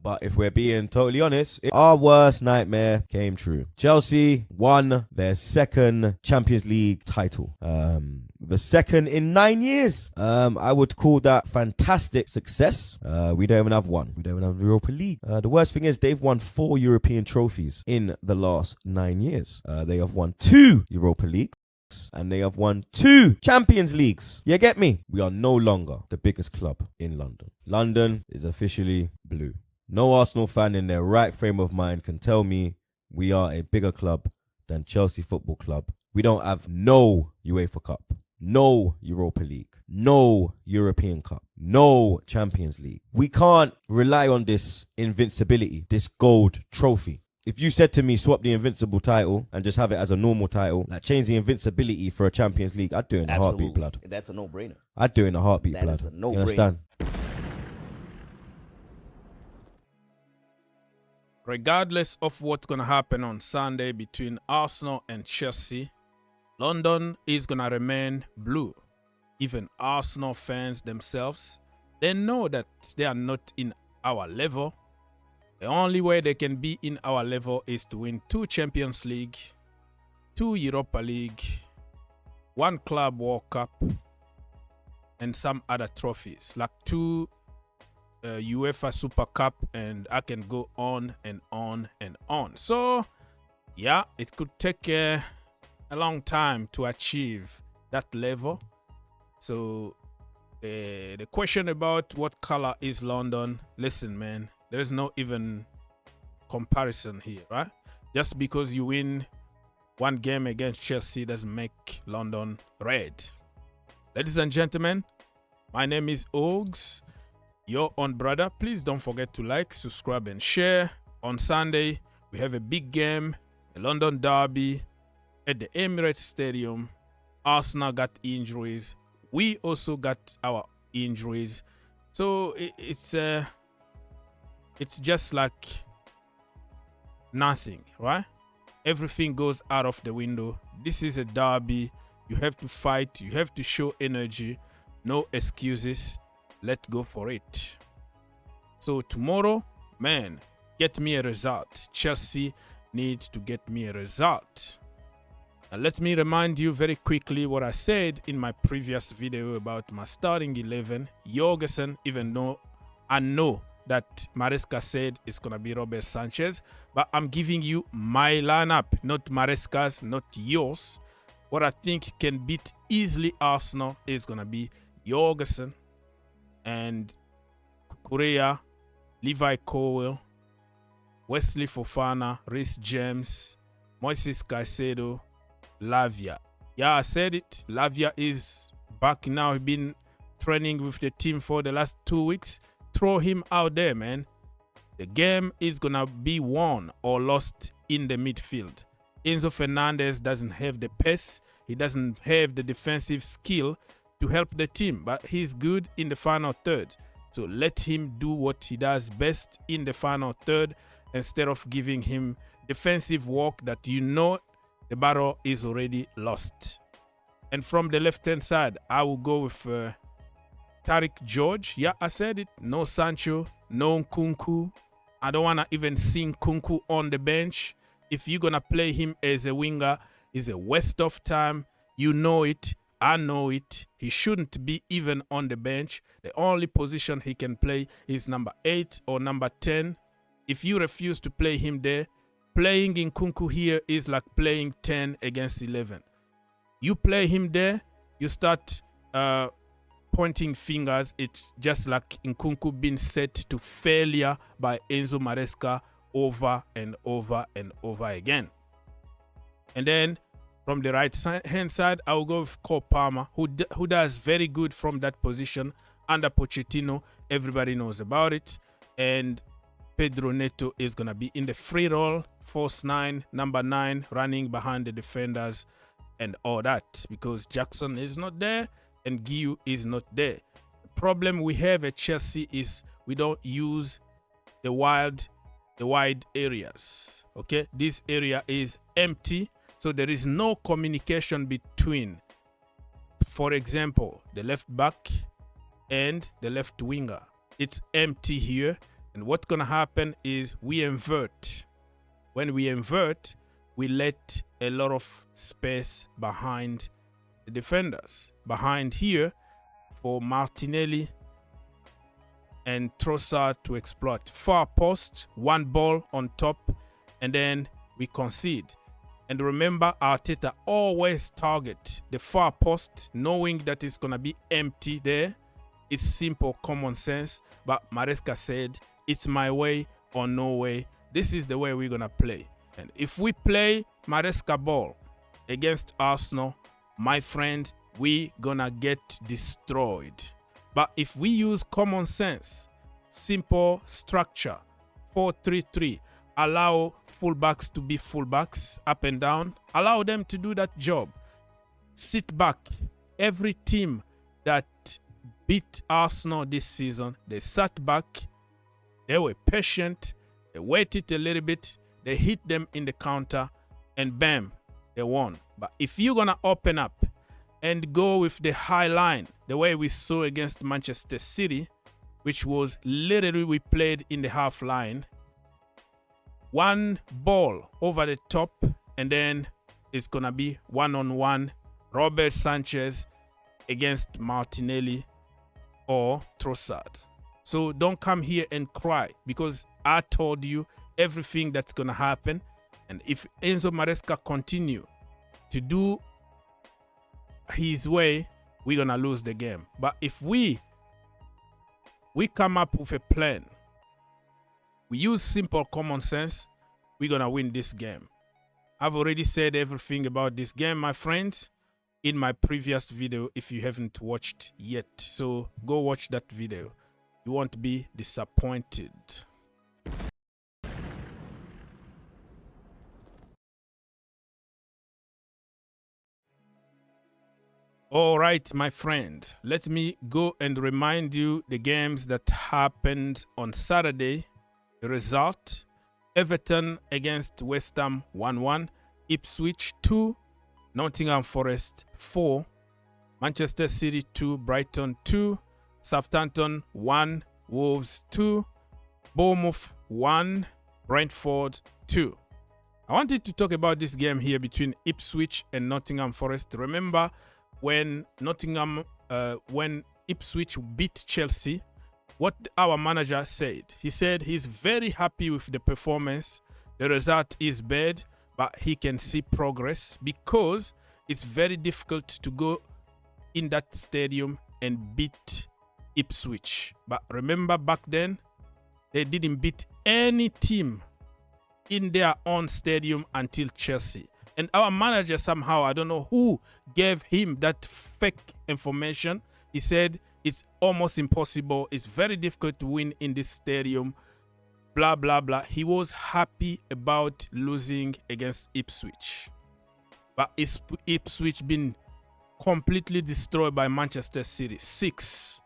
But if we're being totally honest, our worst nightmare came true. Chelsea won their second Champions League title. The second in 9 years. I would call that fantastic success. We don't even have one. We don't even have the Europa League. The worst thing is they've won 4 European trophies in the last 9 years. They have won 2 Europa Leagues. And they have won 2 Champions Leagues. You get me? We are no longer the biggest club in London. London is officially blue. No Arsenal fan in their right frame of mind can tell me we are a bigger club than Chelsea Football Club. We don't have no UEFA Cup, no Europa League, no European Cup, no Champions League. We can't rely on this invincibility, this gold trophy. If you said to me, swap the invincible title and just have it as a normal title, like change the invincibility for a Champions League, I'd do it in a heartbeat, blood. That's a no-brainer. I'd do it in a heartbeat, blood. That is a no-brainer. You understand? Regardless of what's going to happen on Sunday between Arsenal and Chelsea, London is going to remain blue. Even Arsenal fans themselves, they know that they are not in our level. The only way they can be in our level is to win 2 Champions League, 2 Europa League, 1 Club World Cup, and some other trophies, like 2 UEFA Super Cup, and I can go on and on and on. So, yeah, it could take a long time to achieve that level. So, the question about what color is London, listen, man, there is no even comparison here, right? Just because you win 1 game against Chelsea doesn't make London red. Ladies and gentlemen, my name is Ogs, your own brother. Please don't forget to like, subscribe, and share. On Sunday, we have a big game, a London derby at the Emirates Stadium. Arsenal got injuries. We also got our injuries. So it's just like nothing, right? Everything goes out of the window. This is a derby. You have to fight. You have to show energy. No excuses. Let's go for it. So tomorrow, man, get me a result. Chelsea needs to get me a result. Now let me remind you very quickly what I said in my previous video about my starting 11. Jorgensen, even though I know that Maresca said it's going to be Robert Sanchez, but I'm giving you my lineup, not Maresca's, not yours. What I think can beat easily Arsenal is going to be Jorgensen and Kukurea, Levi Colwill, Wesley Fofana, Reece James, Moises Caicedo, Lavia. Yeah, I said it. Lavia is back now. He's been training with the team for the last 2 weeks. Throw him out there, man. The game is going to be won or lost in the midfield. Enzo Fernandez doesn't have the pace. He doesn't have the defensive skill to help the team, but he's good in the final third. So let him do what he does best in the final third instead of giving him defensive work that you know the battle is already lost. And from the left-hand side, I will go with Tariq George. Yeah, I said it. No Sancho, no Nkunku. I don't want to even see Nkunku on the bench. If you're going to play him as a winger, it's a waste of time. You know it. I know it. He shouldn't be even on the bench. The only position he can play is number 8 or number 10. If you refuse to play him there, playing Nkunku here is like playing 10 against 11. You play him there, you start pointing fingers. It's just like Nkunku being set to failure by Enzo Maresca over and over and over again. And then from the right hand side, I will go with Cole Palmer, who does very good from that position under Pochettino. Everybody knows about it. And Pedro Neto is going to be in the free role, false 9, number 9, running behind the defenders and all that, because Jackson is not there and Guiu is not there. The problem we have at Chelsea is we don't use the wide areas. Okay, this area is empty. So there is no communication between, for example, the left back and the left winger. It's empty here. And what's going to happen is we invert. When we invert, we let a lot of space behind the defenders. Behind here for Martinelli and Trossard to exploit. Far post, one ball on top, and then we concede. And remember, Arteta always target the far post, knowing that it's going to be empty there. It's simple common sense, but Maresca said, it's my way or no way. This is the way we're going to play. And if we play Maresca ball against Arsenal, my friend, we going to get destroyed. But if we use common sense, simple structure, 4-3-3, allow fullbacks to be fullbacks up and down, allow them to do that job. Sit back. Every team that beat Arsenal this season, they sat back, they were patient, they waited a little bit, they hit them in the counter, and bam, they won. But if you're going to open up and go with the high line, the way we saw against Manchester City, which was literally we played in the half line, one ball over the top, and then it's going to be one-on-one Robert Sanchez against Martinelli or Trossard. So don't come here and cry, because I told you everything that's going to happen. And if Enzo Maresca continue to do his way, we're going to lose the game. But if we come up with a plan, we use simple common sense, we're going to win this game. I've already said everything about this game, my friends, in my previous video if you haven't watched yet. So go watch that video. You won't be disappointed. All right, my friend, let me go and remind you the games that happened on Saturday. The result: Everton against West Ham 1-1, Ipswich 2, Nottingham Forest 4, Manchester City 2, Brighton 2, Southampton 1, Wolves 2, Bournemouth 1, Brentford 2. I wanted to talk about this game here between Ipswich and Nottingham Forest. Remember when Ipswich beat Chelsea, what our manager said? He said he's very happy with the performance. The result is bad, but he can see progress because it's very difficult to go in that stadium and beat Ipswich. But remember, back then, they didn't beat any team in their own stadium until Chelsea. And our manager somehow, I don't know who gave him that fake information. He said it's almost impossible. It's very difficult to win in this stadium. Blah, blah, blah. He was happy about losing against Ipswich. But Ipswich been completely destroyed by Manchester City. 6.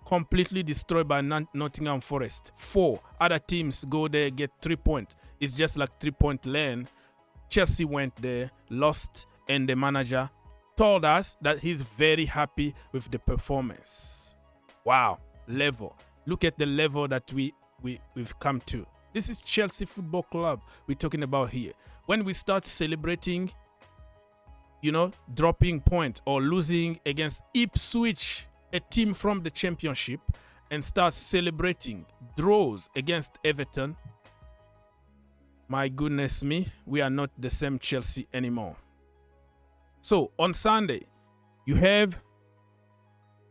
Completely destroyed by Nottingham Forest. 4. Other teams go there, get 3 points. It's just like 3-point lane. Chelsea went there, lost, and the manager told us that he's very happy with the performance. Wow, level. Look at the level that we've come to. This is Chelsea Football Club we're talking about here. When we start celebrating, you know, dropping point or losing against Ipswich, a team from the Championship, and start celebrating draws against Everton, my goodness me, we are not the same Chelsea anymore. So on Sunday, you have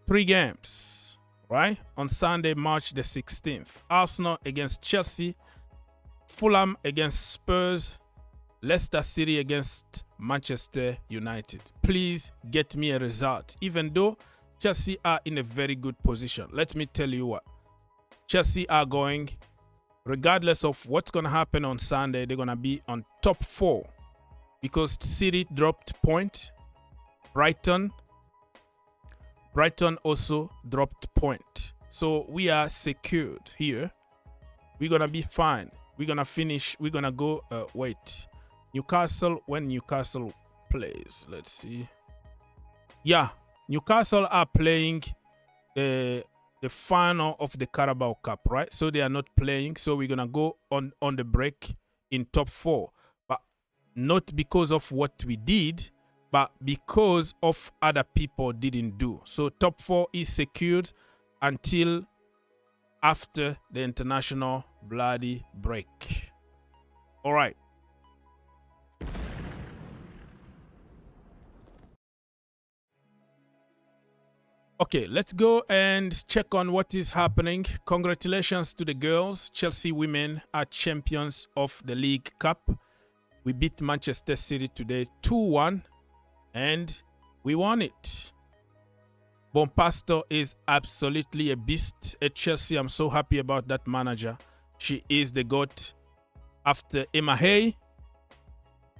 3 games, right? On Sunday, March the 16th, Arsenal against Chelsea, Fulham against Spurs, Leicester City against Manchester United. Please get me a result, even though Chelsea are in a very good position. Let me tell you what, Chelsea are going, regardless of what's going to happen on Sunday, they're going to be on top 4 because City dropped point. Brighton also dropped point. So we are secured here. We're going to be fine. We're going to finish. We're going to go, wait. Newcastle, when Newcastle plays, let's see. Yeah, Newcastle are playing the the final of the Carabao Cup, right? So they are not playing. So we're gonna go on the break in top 4, but not because of what we did, but because of other people didn't do. So top 4 is secured until after the international bloody break. All right. Okay, let's go and check on what is happening. Congratulations to the girls. Chelsea women are champions of the League Cup. We beat Manchester City today 2-1, and we won it. Bonpasto is absolutely a beast at Chelsea. I'm so happy about that manager. She is the GOAT. After Emma Hay,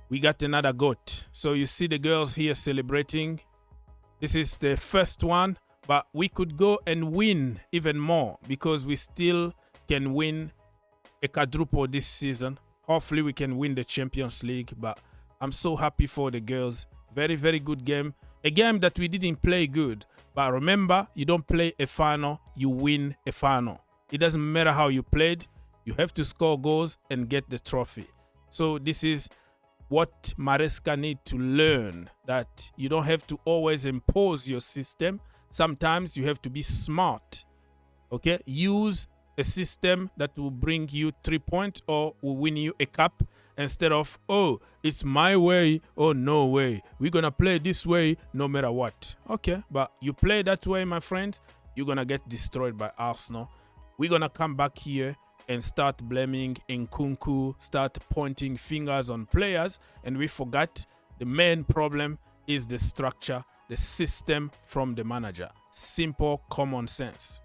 we got another GOAT. So you see the girls here celebrating. This is the first one, but we could go and win even more because we still can win a quadruple this season. Hopefully we can win the Champions League, but I'm so happy for the girls. Very, very good game. A game that we didn't play good. But remember, you don't play a final, you win a final. It doesn't matter how you played. You have to score goals and get the trophy. So this is what Maresca need to learn, that you don't have to always impose your system. Sometimes you have to be smart. Okay? Use a system that will bring you 3 points or will win you a cup instead of, oh, it's my way, oh, no way. We're going to play this way no matter what. Okay, but you play that way, my friends, you're going to get destroyed by Arsenal. We're going to come back here and start blaming Nkunku, start pointing fingers on players, and we forgot the main problem is the structure, the system from the manager. Simple common sense.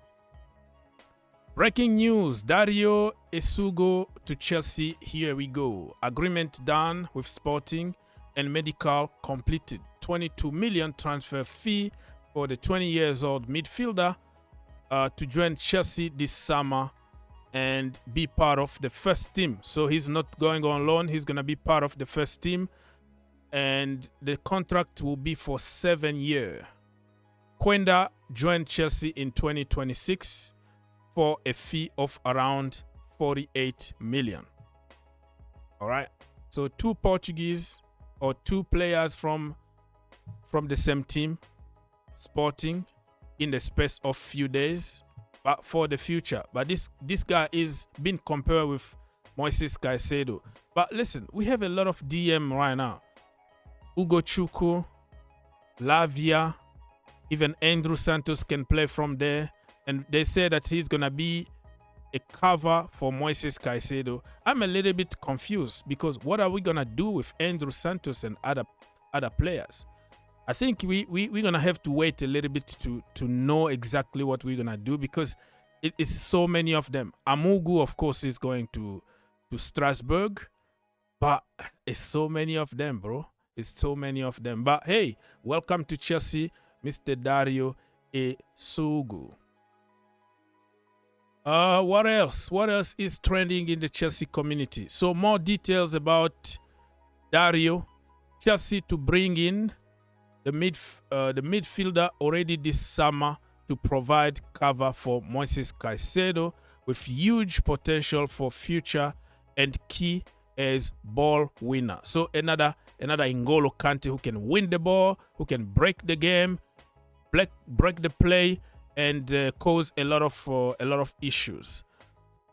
Breaking news, Dario Essugo to Chelsea. Here we go. Agreement done with Sporting and medical completed. 22 million transfer fee for the 20-years-old midfielder to join Chelsea this summer and be part of the first team. So he's not going on loan. He's going to be part of the first team. And the contract will be for 7 years. Quenda joined Chelsea in 2026 for a fee of around 48 million. All right. So 2 Portuguese or 2 players from the same team, Sporting, in the space of few days, but for the future. But this guy is being compared with Moises Caicedo. But listen, we have a lot of DM right now. Hugo Chuku, Lavia, even Andrew Santos can play from there. And they say that he's going to be a cover for Moises Caicedo. I'm a little bit confused because what are we going to do with Andrew Santos and other players? I think we're going to have to wait a little bit to know exactly what we're going to do because it's so many of them. Amugu, of course, is going to Strasbourg, but it's so many of them, bro. It's so many of them. But hey, welcome to Chelsea, Mr. Dario Essugo. What else? What else is trending in the Chelsea community? So more details about Dario. Chelsea to bring in the midfielder already this summer to provide cover for Moises Caicedo with huge potential for future and key as ball winner. So another N'Golo Kante who can win the ball, who can break the game, break the play, and cause a lot of issues.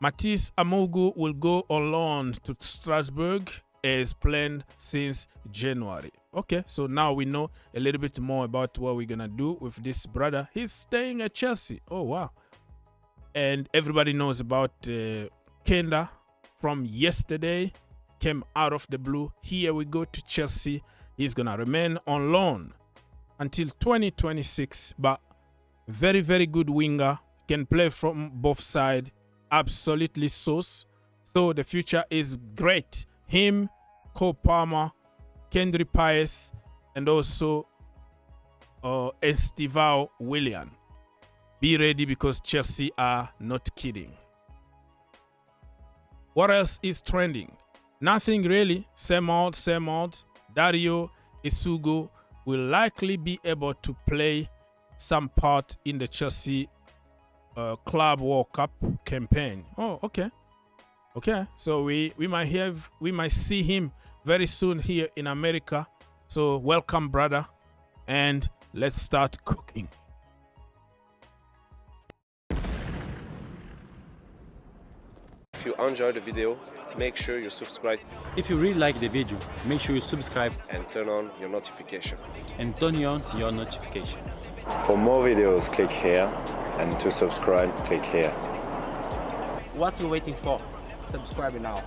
Matisse Amugu will go on loan to Strasbourg as planned since January. Okay, so now we know a little bit more about what we're gonna do with this brother. He's staying at Chelsea. Oh wow! And everybody knows about Quenda from yesterday. Came out of the blue. Here we go to Chelsea. He's gonna remain on loan until 2026. But very, very good winger. Can play from both sides. Absolutely sauce. So the future is great. Him, Cole Palmer, Kendry Paes, and also Estivao Willian. Be ready because Chelsea are not kidding. What else is trending? Nothing really. Same old, same old. Dario Essugo will likely be able to play some part in the Chelsea Club World Cup campaign. Oh, okay. Okay, so we might see him very soon here in America. So welcome, brother, and let's start cooking. If you enjoyed the video, make sure you subscribe If you really like the video, make sure you subscribe and turn on your notification. and turn on your notification. For more videos, click here, and to subscribe, click here. What are you waiting for? Subscribe now.